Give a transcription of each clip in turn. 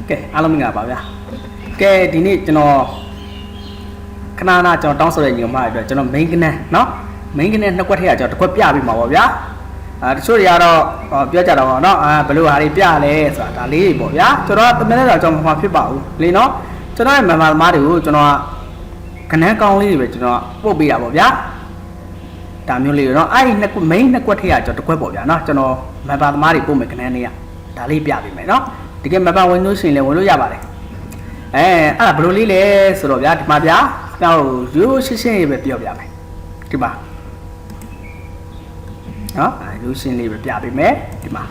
Okay, alam nggak apa ya? Okay, di ini channel kenapa channel tahun sore ini mah itu channel maintenance, no? Maintenance nak kuat ya, channel kuat piala mau ya? Sorry ya, biasa dah, no? Perlu hari piala, sekali mau ya? Channel temen dah channel mah bau, li no? Channel memang malu, channel kenapa kau li channel pobi ya mau ya? Tapi li no, nak main nak kuat ya, channel kuat mau ya, no? Channel memang malu pun kenapa ni ya? Tali piala no? Tiga memang Windows ni le, Windows ya balik. Belum lile, suruh ya, di mana ya? Kau sini berpiak biar me, di mana? Sini berpiak biar me, di mana?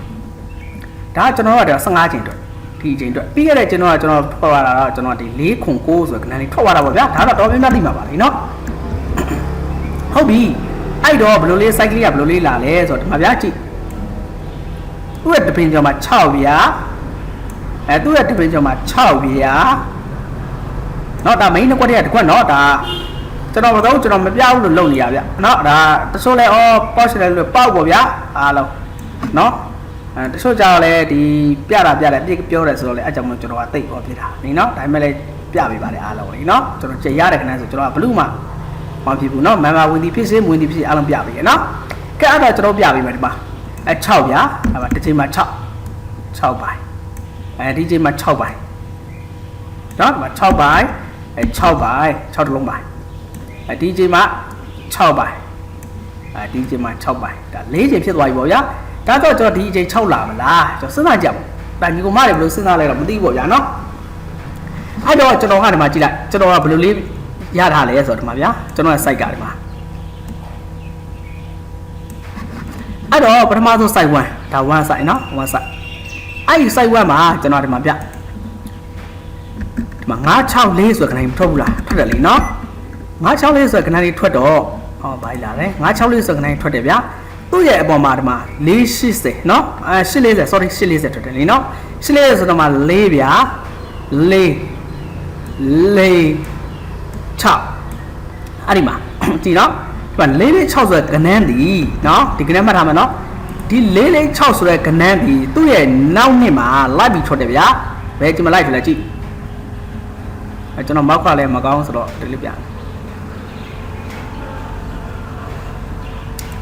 Dah channel ada setengah jam tu, di jam tu. Biar channel pawara channel di leh kongko so kena ni pawara ya. Dah tu memang di mana balik, no? Hobi, ayo belum lile cycle ya, belum lile lale, so di mana ya cik? Uat depan jam macam ya. Tu ada macam macam dia, no dah main aku dia, aku no dah, jangan tahu jangan berjauh dulu ni ya, no dah, tersoalnya pas le pau ya, alo, no, tersoalnya di piara dia piara tersoalnya aja macam orang tay dia, ni no, dah malah piara balik alo ni no, jangan caya kena jangan belum mah, mampu no, memang mundi pisi alam piara no, ke ada jangan piara mana, cau ya, apa terima cau bay. DJ มา6 bài. Đó mà 6 bài, 6 bài, 6 luôn bài. DJ มา6 bài. DJ มา6 bài. Đã lấy gìဖြစ်rồi nhá. Đã có cho DJ 6 làm là cho sướng chậm. Tại vì con má này sướng lại là một tí bộ giá nó. Ai đó cho nó hai mà chỉ lại, cho nó blue leaf giá thả lấy rồi mà nhá. Cho nó sai cả mà. Ai đó bắt đầu sai qua, thảo qua sai nó, qua sai. Ai sai qua mà cho nó để mà biết mà ngã chao lấy rồi cái này thôi là thật là lý nó ngã chao lấy rồi cái này thuật đó bài là đấy ngã chao lấy rồi cái này thuật để biết tôi vậy bỏ mà lấy xí xí nó xí lấy rồi sorry xí lấy rồi thuật lý nó xí lấy rồi mà lấy biết lấy chao anh đi mà chỉ đó bạn lấy chao rồi cái này đi nó thì cái này mà làm nó đi lấy chao rồi cái này thì tôi vậy nấu ni mà lại bị thuật để biết vậy chứ mà lại là chi cho nó máu qua lên mà con rồi để lấy biết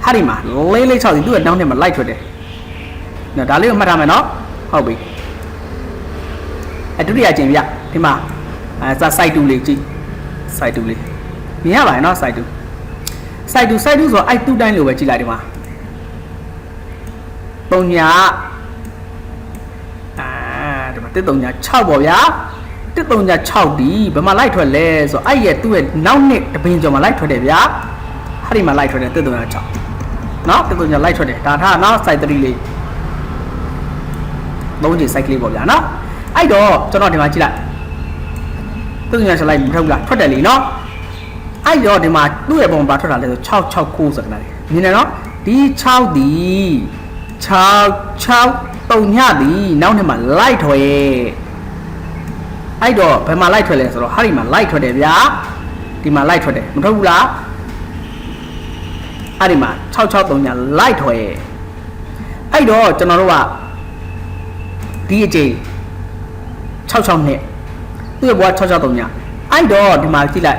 hari mà lấy chao thì tôi nấu ni mà lại thuật để nó đã lấy mà làm nó không bị tôi đi ăn chuyện vậy thì mà ra sai đủ lấy chi sai đủ lấy nhớ vậy nó sai đủ rồi ai tu đánh lừa vậy chi lại đi mà tông nhà tiếp tục nhà chào bảo giá tiếp tục nhà chào đi mà lại thôi lẽ rồi ai vậy tôi nấu nè bây giờ mà lại thôi để giá hay mà lại thôi để tiếp tục nhà chào nó tiếp tục nhà lại thôi để ta tha nó sai tरी đi đâu chỉ sai kli bảo giá nó ai đó cho nó thì mà chỉ lại tiếp tục nhà lại không là thôi để lý nó ai đó thì mà tôi bằng bà thôi là chào khu rồi này như này nó đi chào đi chào tàu nhà đi nấu thì mà lại thôi ai đó phải mà lại thôi là rồi hay mà lại thôi để giá thì mà lại thôi để mình thôi là ai mà chào tàu nhà lại thôi ai đó cho nó là đi gì chào nè tôi bảo chào tàu nhà ai đó thì mà chỉ lại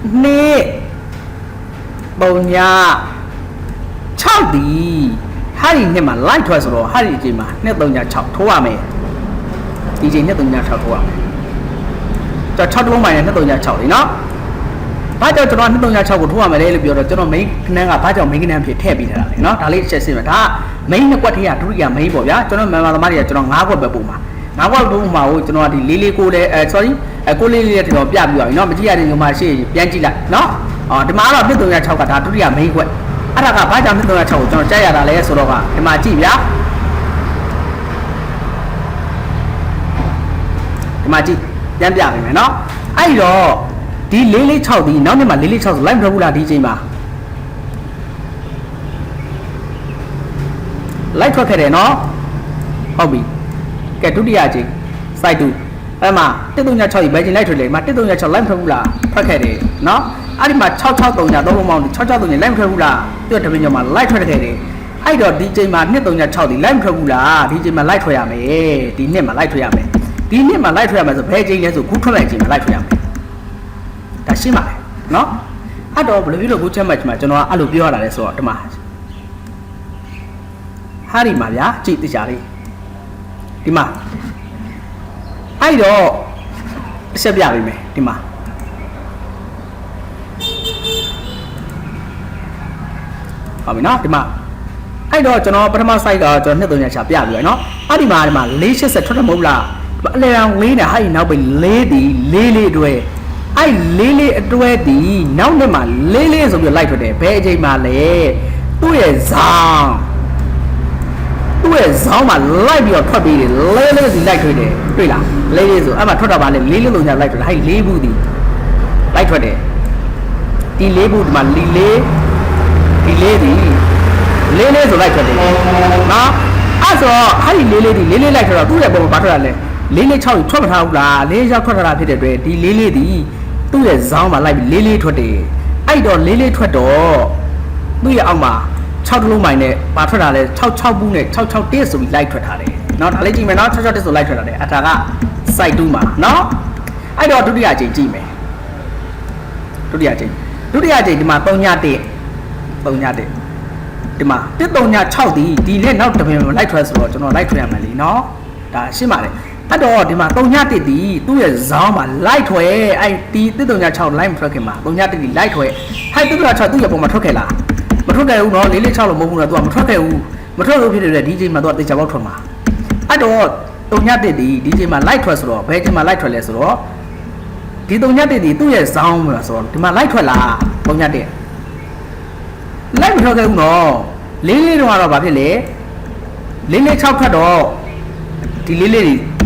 nè tàu nhà chào đi hari ni mà lại thôi rồi hari gì mà nếu tàu nhà chào thua mày đi gì nếu tàu nhà chào thua cho chào đúng mày nếu tàu nhà chào thì nó bây giờ cho nó tàu nhà chào của thua mày đây là biểu rồi cho nó mấy nên là bây giờ mấy cái này phải thẹp bị thế này nó đã lấy xe xịn mà ta mấy nó quát thì à thú gì mấy bộ giá cho nó mà cho nó ngáo qua bờ bụng mà cho nó thì lili cô đây sorry cô lili thì nó bịa biểu nó mà chỉ là nhưng mà chỉ biến chỉ lại nó thì mà nó biết tàu nhà chào cả thà thú gì mấy quậy anh ta cả trăm tôi là chầu cho trái ra lấy số đó thì mà chỉ biết thì mà chỉ dám biết vậy nó ai đó đi lấy chầu thì nó nhưng mà lấy chầu lại không là đi gì mà lấy cho cái này nó không bị cái thứ đi à chị sai đủ mà tiếp tục nhà chầu thì bây giờ lấy rồi lấy mà tiếp tục nhà chầu lại không là phải cái này nó anh mà chao tàu nhà đâu mà chao tàu nhà lấy không là tôi thấy bây giờ mà lại thôi cái này အဲ့တော့ဒီချိန်မှာ236ဒီလိုက်မထွက်ဘူးလားဒီချိန်မှာလိုက်ထွက်ရမယ်ဒီနှစ်မှာလိုက်ထွက်ရမယ်ဒီနှစ်မှာလိုက်ထွက်ရမယ်ဆိုဘယ်ချိန်လဲဆိုခုထွက်လိုက်ချိန်မှာလိုက်ထွက်ရမယ်ဒါရှင်းပါလေနော်အဲ့တော့ဘယ်လိုဖြစ်လို့ခုချက်မှတ်မှာကျွန်တော်ကအဲ့လိုပြောရတာလဲဆိုတော့ဒီမှာဟာဒီမှာဗျာကြည့်တရားလေးဒီမှာအဲ့တော့အဆက်ပြပေးမယ်ဒီမှာဟုတ်ပြီနော်ဒီမှာအဲ့တော့ကျွန်တော်ပထမ site ကကျွန်တော်2-3 ချပြပြီးရနော်အဲ့ဒီမှာ480ထွက်တယ်မဟုတ်လားအလဲအောင်လေးနဲ့ဟိုက်နောက်ပိတ်4ဒီ4အတွဲအဲ့4အတွဲဒီနောက်နှစ်မှာ4ဆိုပြီးလိုက်ထွက်တယ်ဘယ်အချိန်မှာလဲသူ့ရဲ့ဇောင်းမှာလိုက်ပြီးတော့ထွက်ပြီးတယ်4စီလိုက်ထွက်တယ်တွေ့လား4ဆိုအဲ့မှာထွက်တော့ဗာလဲ4လုံးညလိုက်ထွက်တယ်ဟိုက်4ဘူးဒီလိုက်ထွက်တယ်ဒီ4ဘူးဒီမှာဒီ4ဒီ4ဒီ4ဆိုလိုက်ထွက်တယ်နော်အဲ့ဆိုအဲ့ဒီ4ဒီ4လိုက်ထွက်တော့သူ့ရဲ့ပုံမှာဘာထွက်တာလဲ4-6ထွက်မထားဘူးလား4ရောက်ထွက်ထားတာဖြစ်တဲ့အတွက်ဒီ4ဒီသူ့ရဲ့ဇောင်းမှာလိုက်ပြီး4ထွက်တယ်အဲ့တော့4ထွက်တော့သူ့ရဲ့အောက်မှာ6တလုံးမိုင်နဲ့ပါထွက်တာလဲ66ဘူးနဲ့661ဆိုပြီးလိုက်ထွက်ထားတယ်เนาะဒါလေးကြည့်မယ်เนาะ661ဆိုလိုက်ထွက်ထားတယ်အထာက site 2မှာเนาะအဲ့တော့ဒုတိယအချိန်ကြည့်မယ်ဒုတိယအချိန်ဒီမှာ3ည1ဒီမှာ136ဒီနဲ့နောက်တစ်ပင်လိုက်ထွက်ဆိုတော့ကျွန်တော်လိုက်ထွက်ရမယ်လीเนาะဒါရှင်းပါတယ်အဲ့တော့ဒီမှာ3ည1ဒီသူ့ရဲ့ဇောင်းမှာလိုက်ထွက်အဲ့ဒီ136 line မထွက်ခင်မှာ3ည1ဒီလိုက်ထွက်ဟဲ့136သူ့ရဲ့ပုံမှာထွက်ခဲ့လားမထွက်ခဲ့ဘူးเนาะ446လို့မဟုတ်ဘူးเนาะ तू ကမထွက်ခဲ့ဘူးဖြစ်တဲ့ဒီချိန်မှာ तू ကတေချာပေါက်ထွက်မှာအဲ့တော့3ည1ဒီချိန်မှာ light ထွက်ဆိုတော့ဘယ်ချိန်မှာ light ထွက်လဲဆိုတော့ဒီ3ည1ဒီသူ့ရဲ့ဇောင်းမှာဆိုတော့ဒီမှာ light ထွက်လား3ည1 light မထွက်ခဲ့ဘူးเนาะ4တော့ကတော့ဘာဖြစ်လဲ446ထွက်တော့ဒီ4တွေ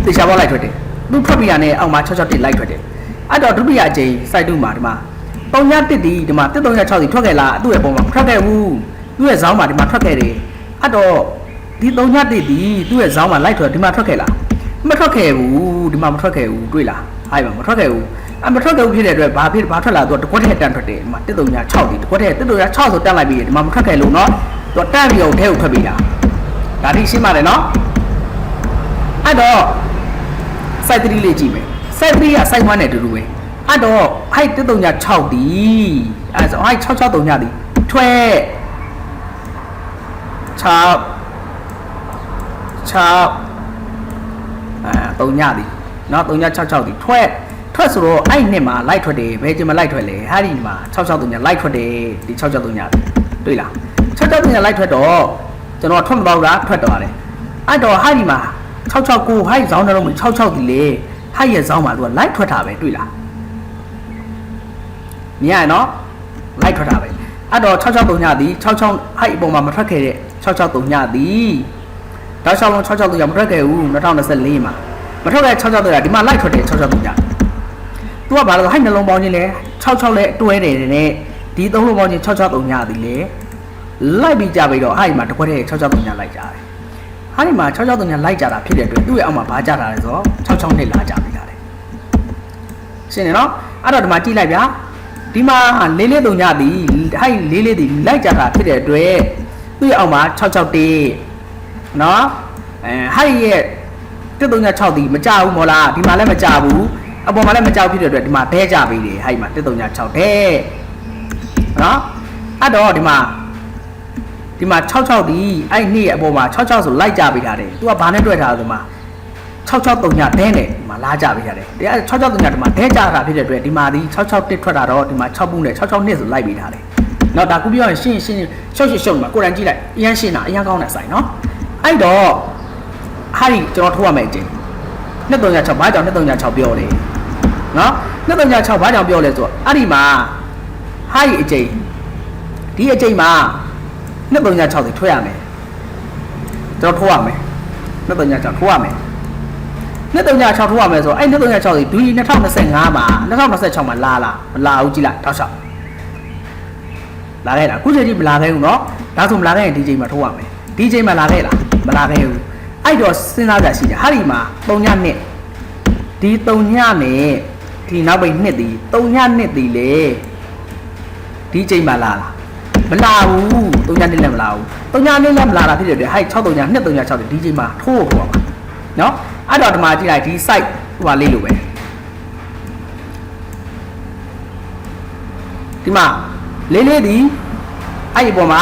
တေချာပေါက် light ထွက်တယ်သူထွက်ပြီးရတဲ့အောက်မှာ661 light ထွက်တယ်အဲ့တော့ဒုတိယအချိန် site 2မှာဒီမှာ3ည1ဒီမှာ136စီထွက်ခဲ့လားသူ့ရဲ့ပုံမှာထွက်ခဲ့ဘူးသူ့ရဲ့ဇောင်းမှာဒီမှာထွက်ခဲ့တယ်အဲ့တော့ဒီ3ည1ဒီသူ့ရဲ့ဇောင်းမှာလိုက်ထွက်ဒီမှာထွက်ခဲ့လားမထွက်ခဲ့ဘူးဒီမှာမထွက်ခဲ့ဘူးတွေ့လားဟိုက်မှာမထွက်ခဲ့ဘူးမထွက်ခဲ့ဘူးဖြစ်တဲ့အတွက်ဘာထွက်လာသူကတကွက်ထဲတန်းထွက်တယ်ဒီမှာ136ဒီတကွက်ထဲ136ဆိုတက်လိုက်ပြီးဒီမှာမထွက်ခဲ့လို့เนาะသူကတန်းပြီးတော့ထဲကိုထွက်ပြီးတာဒါထိရှင်းပါတယ်เนาะအဲ့တော့ site 3လေးကြည့်မယ် site 3က site 1နဲ့တူတူပဲအဲ့တော့ဟိုက်136ဒီအဲ့ဆိုဟိုက်663ညဒီထွက်6 3ညဒီเนาะ3ည66ဒီထွက်ဆိုတော့အဲ့နှစ်မှာလိုက်ထွက်တယ်ဘယ်ချိန်မှာလိုက်ထွက်လဲဟာဒီမှာ663ညလိုက်ထွက်တယ်ဒီ663ညတွေ့လား663ညလိုက်ထွက်တော့ကျွန်တော်ထွက်မတော့လားထွက်တော့တယ်အဲ့တော့ဟာဒီမှာ669ဟိုက်ဇောင်းတဲ့လုံးမှာ66ဒီလေဟိုက်ရဲ့ဇောင်းမှာသူကလိုက်ထွက်တာပဲတွေ့လားမြင်ရနော်လိုက်ထွက်တာပဲအဲ့တော့663ညသည်66ဟိုက်အပေါ်မှာမထွက်ခဲ့တဲ့663ညသည်တောက်လျှောက်လုံး663ညမထွက်ခဲ့ဘူး2024မှာမထွက်ခဲ့663ညဒီမှာလိုက်ထွက်တယ်663ညသူကဘာလို့ဟိုက်နှလုံးပေါင်းချင်းလဲ66လဲတွဲတယ်နဲ့ဒီ3လုံးပေါင်းချင်း663ညသည်လေလိုက်ပြီးကြပြီးတော့ဟိုက်မှာတစ်ခွက်တည်း663ညလိုက်ကြတယ်ဟာဒီမှာ663ညလိုက်ကြတာဖြစ်တဲ့အတွက်သူ့ရဲ့အောက်မှာဘာကြတာလဲဆိုတော့66နှစ်လာကြပြီးတာတယ်ရှင်းတယ်နော်အဲ့တော့ဒီမှာကြည့်လိုက်ဗျာဒီမှာ443ညသည်ဟိုက်44သည်လိုက်ကြတာဖြစ်တဲ့အတွက်သူ့ရဲ့အောက်မှာ661နော်ဟိုက်ရဲ့136သည်မကြဘူးမော်လားဒီမှာလည်းမကြဘူးအပေါ်မှာလည်းမကြောက်ဖြစ်တဲ့အတွက်ဒီမှာဒဲကြပြီးတယ်ဟိုက်မှာ136ဒဲနော်အဲ့တော့ဒီမှာ66ဒီအဲ့နေ့အပေါ်မှာ66ဆိုလိုက်ကြပေးထားတယ်သူကဘာနဲ့တွေ့ထားလဲဒီမှာ663ညဒဲနဲ့ဒီမှာလာကြပေးထားတယ်ဒီ663ညဒီမှာဒဲကြတာဖြစ်တဲ့အတွက်ဒီမှာဒီ661ထွက်တာတော့ဒီမှာ6ပုနဲ့66နှစ်ဆိုလိုက်ပေးထားတယ်နော်ဒါခုပြောရင်ရှင်းရှုပ်မှာကိုယ်တိုင်ကြည့်လိုက်အရန်ရှင်းတာအရန်ကောင်းတဲ့ဆိုင်နော်အဲ့တော့ဟာဒီကျွန်တော်ထိုးရမယ်အကျဉ်း236ဘာကြောင့်236ပြောလဲနော်236ဘာကြောင့်ပြောလဲဆိုတော့အဲ့ဒီမှာဟာဒီအကျဉ်းဒီအကျဉ်းမှာ236တွေထွက်ရမယ်ကျွန်တော်ထိုးရမယ်236ထိုးရမယ်236ထိုးရမယ်ဆိုတော့အဲ့236တွေဒီ2025မှာ2026မှာလာမလာဘူးကြည့်လိုက်တောက်လျှောက်လာခဲ့လားခုချိန်ကြီးမလာခဲ့ဘူးเนาะဒါဆိုမလာခဲ့ရင်ဒီချိန်မှာထိုးရမယ်ဒီချိန်မှာလာခဲ့လားမလာခဲ့ဘူးအဲ့တော့စဉ်းစားကြရှိတယ်ဟာဒီမှာ3ညနှစ်ဒီ3ညနဲ့ဒီနောက်ပိတ်နှစ်ဒီ3ညနှစ်ဒီလေဒီချိန်မှာလာလား မလာဘူး3ညနေလည်းမလာဘူး3ညနေလည်းမလာတာဖြစ်တဲ့အတွက်ဟိုက်6 3ည2 3ည6ဒီချိန်မှာထိုးပေါ့ပါနော်အဲ့တော့ဒီမှာကြည့်လိုက်ဒီ site ဟိုပါလေးလိုပဲဒီမှာလေးလေးဒီအဲ့ဒီပေါ်မှာ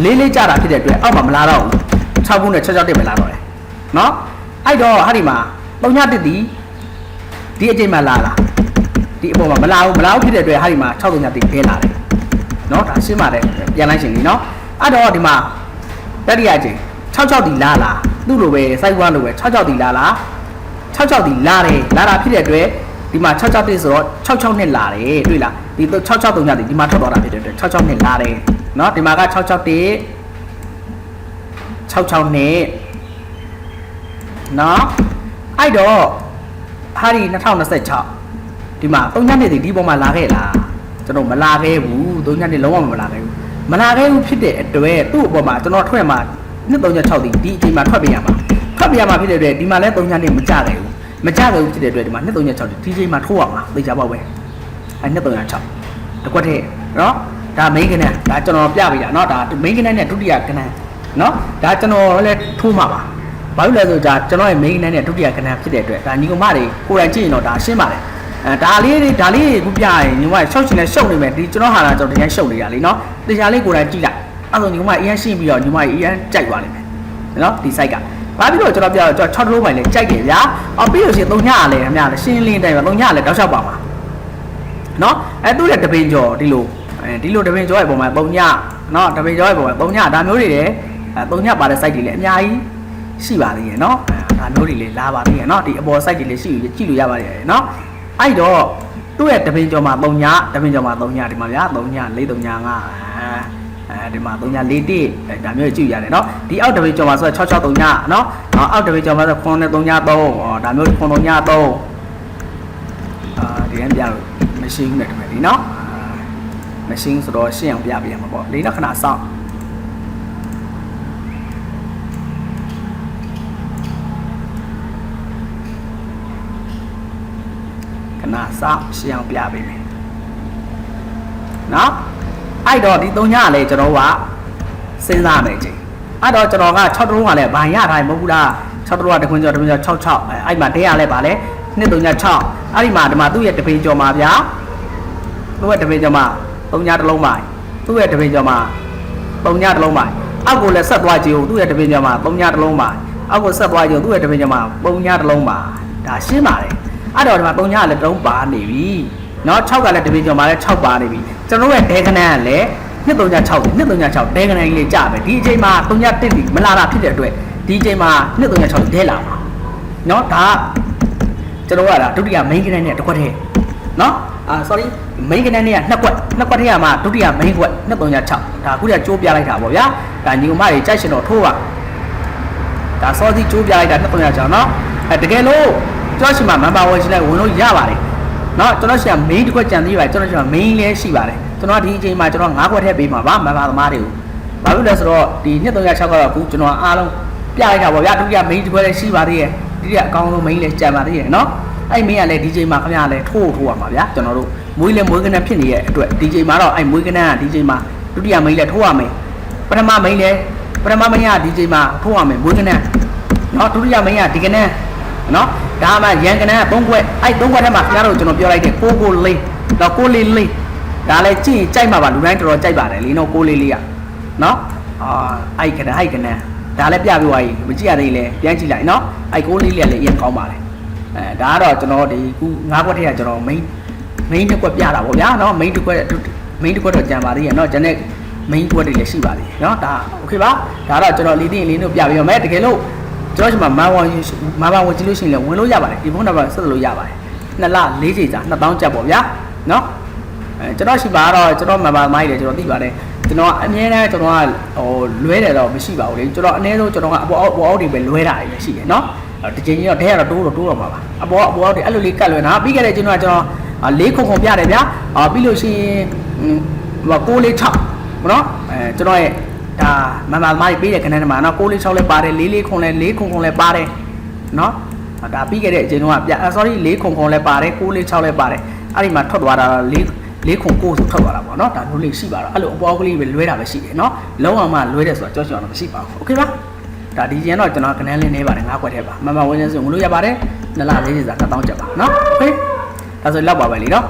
လေးလေးကြတာဖြစ်တဲ့အတွက်အောက်မှာမလာတော့ဘူး6ခုနဲ့6တက်ပဲလာတော့တယ်နော်အဲ့တော့ဟာဒီမှာ3ညတက်ဒီအချိန်မှာလာဒီအပေါ်မှာမလာဘူးဖြစ်တဲ့အတွက်ဟာဒီမှာ6 3ညတက်ခဲလာတယ်နော်ဒါရှင်းပါတယ်ပြန်လိုက်ရှင်လीနော်အဲ့တော့ဒီမှာတတိယအချိန်66ဒီလာသူ့လိုပဲ site 1လိုပဲ66ဒီလာ66ဒီလာတယ်လာတာဖြစ်တဲ့အတွက်ဒီမှာ66တက်ဆိုတော့66နဲ့လာတယ်တွေ့လားဒီ66 3ညဒီမှာထွက်သွားတာဖြစ်တဲ့အတွက်66နဲ့လာတယ်နော်ဒီမှာက66တက်66နဲ့နော်အဲ့တော့ဟာဒီ2026ဒီမှာ3ညနေဒီပေါ်မှာလာခဲ့လားကျွန်တော်မလာခဲ့ဘူး3ညနေလုံးဝမလာခဲ့ဘူးဖြစ်တဲ့အတွက်သူ့အပေါ်မှာကျွန်တော်ထွက်မှာ2336ဒီအချိန်မှာထွက်ပြရမှာဖြစ်တဲ့အတွက်ဒီမှာလည်း3ညနေမကြခဲ့ဘူးဖြစ်တဲ့အတွက်ဒီမှာ2336ဒီအချိန်မှာထိုးရမှာသိကြပါပဲအဲ2336တကွက်ထဲနော်ဒါ main ကနန်းဒါကျွန်တော်ပြပေးတာเนาะဒါ main ကနန်းနဲ့ဒုတိယကနန်းเนาะဒါကျွန်တော်လည်းထိုးမှာပါဘာလို့လဲဆိုတော့ကျွန်တော်ရဲ့ main ကနန်းနဲ့ဒုတိယကနန်းဖြစ်တဲ့အတွက်ဒါညီကောင်မတွေကိုယ်တိုင်ကြည့်ရင်တော့ဒါရှင်းပါတယ်ဒါလေးခုပြရင်ညီမရှောက်ချင်လဲရှုပ်နေမယ်ဒီကျွန်တော်ဟာလာကျွန်တော်တရားရှုပ်နေတာလေเนาะတရားလေးကိုယ်တိုင်ကြည့်လိုက်အဲ့တော့ညီမအရင်ရှင်းပြီးတော့ညီမအရင်ကြိုက်သွားလိမ့်မယ်เนาะဒီ site ကဘာပြီးတော့ကျွန်တော်ပြတော့6တိုးပိုင်းလဲကြိုက်တယ်ဗျာပြီးလို့ရှိရင်3ညလဲခင်ဗျာရှင်းလင်းတိုင်းပဲ3ညလဲတောက်လျှောက်ပါမှာเนาะသူ့ရဲ့တပင်ကျော်ဒီလိုတပင်ကျော်ရဲ့ပုံမှာ3ညเนาะတပင်ကျော်ရဲ့ပုံမှာ3ညဒါမျိုးတွေတယ်3ညပါတဲ့ site တွေလည်းအများကြီးရှိပါသေးရဲ့เนาะဒါမျိုးတွေလည်းလာပါသေးရဲ့เนาะဒီအပေါ် site တွေလည်းရှိကြည့်လို့ရပါတယ်เนาะအဲ့တော့သူ့ရဲ့တပင်ကျော်မှာ3ညတပင်ကျော်မှာ3ညဒီမှာဗျာ3ည4 3ည5ဒီမှာ3ည4 1ဒါမျိုးကြည့်ရတယ်เนาะဒီအောက်တပင်ကျော်မှာဆိုတော့6 6 3ညเนาะအောက်တပင်ကျော်မှာဆို9 3ည3ဒါမျိုး9 3ည3ဒီကနေ့ပြလို့မရှိဘူးနဲ့တပင်ဒီเนาะမရှိဆိုတော့ရှင်းအောင်ပြပြရမှာပေါ့လေးတော့ခဏစောင့်ခဏစောင့်ရှင်းအောင်ပြပေးမယ်เนาะအဲ့တော့ဒီ3ညလည်းကျွန်တော်ကစဉ်းစားမယ်ချင်းအဲ့တော့ကျွန်တော်က6တုံးကလည်းဗန်ရထားမဟုတ်ဘူးလား6တုံးကတခွန်းကျော်66အဲ့မှာတဲရလဲဗာလဲ2 3ည6အဲ့ဒီမှာဒီမှာသူ့ရဲ့တပင်ကျော်မှာဗျာသူ့ရဲ့တပင်ကျော်မှာ3ညတစ်လုံးပါသူ့ရဲ့တပင်ကျော်မှာ3ညတစ်လုံးပါအောက်ကိုလည်းဆက်သွားကြည့်ဦးသူ့ရဲ့တပင်ကျော်မှာ3ညတစ်လုံးပါအောက်ကိုဆက်သွားကြည့်သူ့ရဲ့တပင်ကျော်မှာ3ညတစ်လုံးပါဒါရှင်းပါတယ်အဲ့တော့ဒီမှာ3ညလည်း3ပါနေပြီเนาะ6ကလည်းတပင်ကျော်မှာလည်း6ပါနေပြီကျွန်တော်ရဲ့ဒဲကနန်းကလည်း2336ဒဲကနန်းကြီးလေးကြာပဲဒီအချိန်မှာ3ည1ဒီမလာတာဖြစ်တဲ့အတွက်ဒီအချိန်မှာ2336ဒဲလာပါเนาะဒါကျွန်တော်ကဒါဒုတိယ main ကနန်းနဲ့တစ်ခွက်ထဲเนาะsorry main ကနန်းနဲ့ကနှစ်ခွက်ထဲကမှဒုတိယ main ခွက်2336ဒါခုတည်းကျိုးပြလိုက်တာပေါ့ဗျာဒါညီမတွေကြိုက်ရှင်တော့ထိုးပါဒါစောစီကျိုးပြလိုက်တာ2336เนาะတကယ်လို့ကျွန်တော်ရှိမှ member ဝင်ရှင်လိုက်ဝင်လို့ရပါတယ်เนาะကျွန်တော်ရှိမှ main တစ်ခွက်ကြံသေးပါတယ်ကျွန်တော်ရှိမှ main လည်းရှိပါတယ်ကျွန်တော်ဒီအချိန်မှာကျွန်တော်9ခွက်ထည့်ပေးမှာပါ member သမားတွေကိုဘာလို့လဲဆိုတော့ဒီ2336ကတော့အခုကျွန်တော်အားလုံးပြလိုက်တာပေါ့ဗျာဒုတိယ main တစ်ခွက်လည်းရှိပါသေးရဲ့ဒီကအကောင်းဆုံး main လည်းကြံပါသေးရဲ့เนาะအဲ့မင်းကလည်းဒီချိန်မှာခင်ဗျားလည်းထိုးရမှာဗျာကျွန်တော်တို့မွေးကနန်းဖြစ်နေတဲ့အတွက်ဒီချိန်မှာတော့အဲ့မွေးကနန်းကဒီချိန်မှာဒုတိယ main လည်းထိုးရမယ်ပထမ main ကဒီချိန်မှာထိုးရမယ်မွေးကနန်းเนาะဒုတိယ main ကဒီကနန်းเนาะဒါမှရန်ကနန်း3ခွက်အဲ့3ခွက်ထဲမှာခင်ဗျားတို့ကျွန်တော်ပြောလိုက်တယ်6 6 4တော့6 4 4ဒါလည်းကြည့်ကြိုက်မှာပါလူတိုင်းတော်တော်ကြိုက်ပါတယ်လीနော်6 4 4ကเนาะအဲ့ကနန်းဒါလည်းပြပြသွားပြီမကြည့်ရသေးလဲပြန်ကြည့်လိုက်เนาะအဲ့6 4 4လည်းအရင်ကောင်းပါတယ်ဒါကတော့ကျွန်တော်ဒီခု9ခွက်ထဲကကျွန်တော် main တစ်ခွက်ပြတာပေါ့ဗျာเนาะ main တစ်ခွက်တော့ကြံပါသေးရဲ့เนาะကျွန်တဲ့ main ခွက်တွေလည်းရှိပါသေးတယ်เนาะဒါโอเคပါဒါတော့ကျွန်တော်လေးသိရင်လေးတို့ပြပေးရမယ်တကယ်လို့ကျွန်တော်ဒီမှာမာပါဝင်ကြည့်လို့ရှိရင်လည်းဝင်လို့ရပါတယ်ဒီဖုန်းနံပါတ်ဆက်လို့ရပါတယ်2လ4ချိန်စာ2000ကျပ်ပေါ့ဗျာเนาะကျွန်တော်ရှိပါတော့ကျွန်တော် member မိုင်းတယ်ကျွန်တော်သိပါတယ်ကျွန်တော်အမြဲတမ်းကျွန်တော်ကလွဲတယ်တော့မရှိပါဘူးလေကျွန်တော်အနည်းဆုံးကျွန်တော်ကအပေါ်အောက်တွေပဲလွဲတာတွေရှိတယ်เนาะဒီချိန်ကြီးတော့ဒဲရတော့တိုးတော့မှာပါအပေါ်အောက်တွေအဲ့လိုလေးကတ်လွဲတာပြီးခဲ့တဲ့ကျွန်တော်4ခုပြတယ်ဗျာပြီးလို့ရှိရင်9 4 6เนาะကျွန်တော်ရဲ့ဒါမမမိုင်းပေးတဲ့ခဏနဲ့မှာเนาะ6 4 6လည်းပါတယ်4 4ခုလည်း4ခုလည်းပါတယ်เนาะဒါပြီးခဲ့တဲ့အချိန်တုန်းကsorry 4ခုလည်းပါတယ်6 4 6လည်းပါတယ်အဲ့ဒီမှာထွက်သွားတာ4 လေးခွန်ကိုဆိုထွက်သွားတာပေါ့နော်ဒါမျိုးလေးရှိပါတော့အဲ့လိုအပေါ်ကလေးပဲလွဲတာပဲရှိတယ်နော်လုံးအောင်မှလွဲတယ်ဆိုတာကြောက်ကြောက်တော့မရှိပါဘူးโอเคပါဒါဒီကျန်တော့ကျွန်တော်ကနန်းလေးနေပါတယ်9ခွက်ထဲပါမမဝင်းစင်းဆိုငလို့ရပါတယ်2လ4စီစာ2000ကျပ်ပါနော်โอเคဒါဆိုလောက်ပါပဲလीနော်